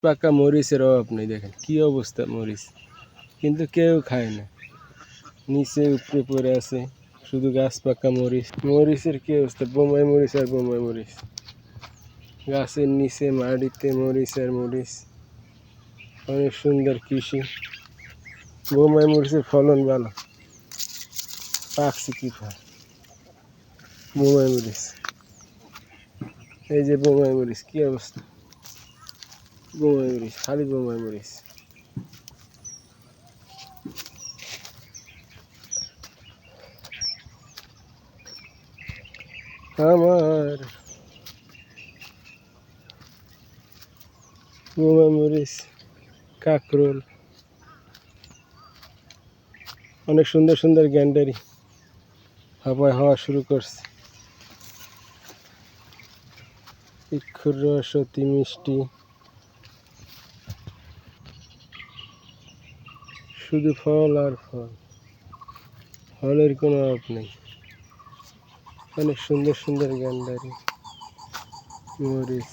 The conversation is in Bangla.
পাকা মরিচের অভাব নেই, দেখেন কি অবস্থা মরিচ, কিন্তু কেউ খায় না, নিচে উপরে পড়ে আছে শুধু গাছ পাকা মরিচ। মরিচের কি অবস্থা, বোম্বাই মরিচ আর বোম্বাই মরিচ, গাছের নিচে মাটিতে মরিচ আর মরিচ। অনেক সুন্দর কৃষি, বোম্বাই মরিচের ফলন ভালো, পাকছে কি ফল, বোম্বাই মরিচ, এই যে বোম্বাই মরিচ কি অবস্থা, বোম্বাই মরিচ, খালি বোম্বাই মরিচ। আমার বোম্বাই মরিচ, কাকরোল, অনেক সুন্দর সুন্দর গ্যান্ডারি হাওয়ায় হওয়া শুরু করছে। ইক্ষুর রস অতি মিষ্টি, শুধু ফল আর ফল, ফলের কোনো অভাব নেই। অনেক সুন্দর সুন্দর গ্যান্ডারি মরিচ।